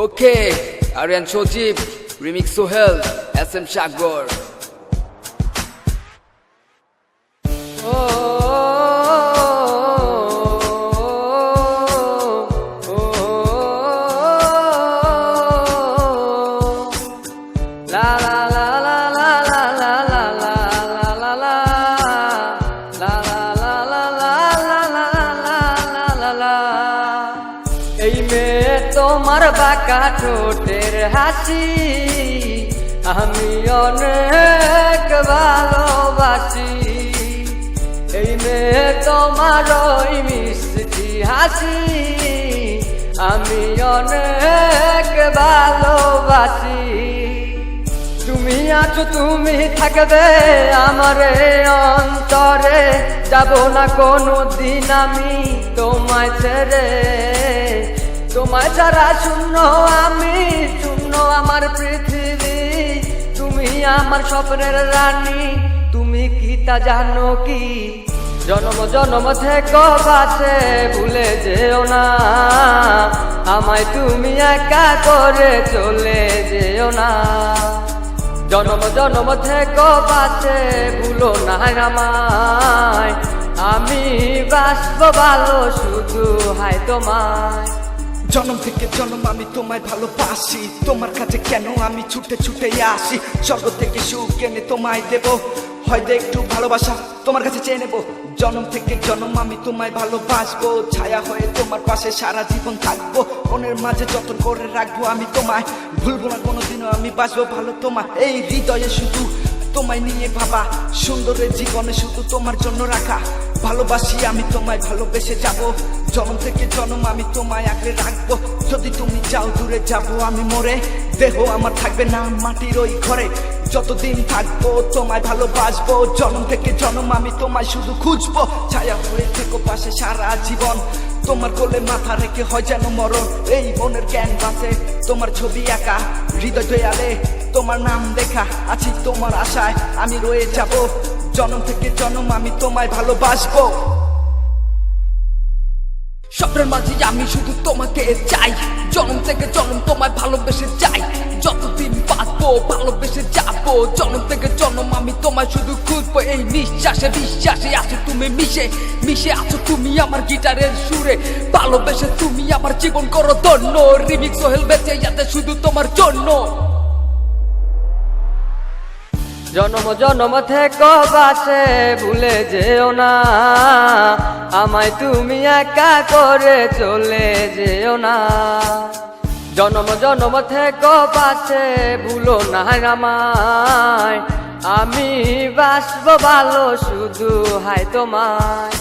ওকে, আরিয়ান সজীব, remix Sohel, SM সাগর। এই মেয়ে তোমার বাঁকা ঠোঁটের হাসি আমি অনেক ভালোবাসি। এই মেয়ে তোমার ওই মিষ্টি হাসি আমি অনেক ভালোবাসি। তুমি আছো, তুমি থাকবে আমার অন্তরে, যাব না কোনো দিন আমি তোমায় ছেড়ে। তোমায় ছাড়া শূন্য আমি, শূন্য আমার পৃথিবী। তুমি আমার স্বপ্নের রানী, তুমি কি তা জানো কি? জন্ম জন্ম থেকে বাসে ভুলে যেও না আমায়, তুমি একা করে চলে যেও না। জন্ম জন্ম থেকে বাসে ভুলো না আমায়, আমি বাসবো ভালো শুধু হায় তোমায়। জন্ম থেকে জন্ম আমি তোমায় ভালোবাসি, তোমার কাছে কেন আমি ছুটে ছুটে আসি। স্বর্গ থেকে সুখ এনে তোমায় দেব, হয়তো একটু ভালোবাসা তোমার কাছে চেয়ে নেবো। জন্ম থেকে জন্ম আমি তোমায় ভালোবাসবো, ছায়া হয়ে তোমার পাশে সারা জীবন থাকবো। মনের মাঝে যতন করে রাখবো আমি তোমায়, ভুলবো না কোনোদিনও আমি বাসবো ভালো তোমায়। এই হৃদয়ে শুধু তোমায় নিয়ে ভাবা, সুন্দরের জীবনে শুধু তোমার জন্য রাখা। ভালোবাসি আমি তোমায়, ভালোবেসে যাব। জন্ম থেকে জন্ম আমি তোমায় আঁকড়ে রাখবো। যদি তুমি যাও দূরে যাব আমি মরে, দেহ আমার থাকবে না মাটির ওই ঘরে। যতদিন থাকবো তোমায় ভালোবাসবো, জন্ম থেকে জন্ম আমি তোমায় শুধু খুঁজবো। ছায়া হয়ে থেকো পাশে সারা জীবন, তোমার কোলে মাথা রেখে হয় যেন মরণ। এই মনের ক্যানভাসে তোমার ছবি আঁকা, হৃদয় দয়ালে তোমার নাম লেখা। আছি তোমার আশায় আমি রয়ে যাব, জন্ম থেকে জন্ম আমি তোমায় ভালোবাসবো। স্বপ্নের মাঝে আমি শুধু তোমাকে চাই, জন্ম থেকে জন্ম তোমায় ভালোবেসে যাই। যতদিন বাঁচবো ভালোবেসে যাবো, জন্ম থেকে জন্ম আমি তোমায় শুধু খুঁজবো। এই নিঃশ্বাসে বিশ্বাসে আছো তুমি মিশে, মিশে আছো তুমি আমার গিটারের সুরে। ভালোবেসে তুমি আমার জীবন করো ধন্য, রিমিক্স সোহেল বেঁচে যাতে শুধু তোমার জন্য। জন্ম জন্ম থেকে বাসে ভুলে যেও না আমায়, তুমি একা করে চলে যেও না। জন্ম জন্ম থেকে বাসে ভুলো না আমায়, আমি বাসবো ভালো শুধু হায় তোমায়।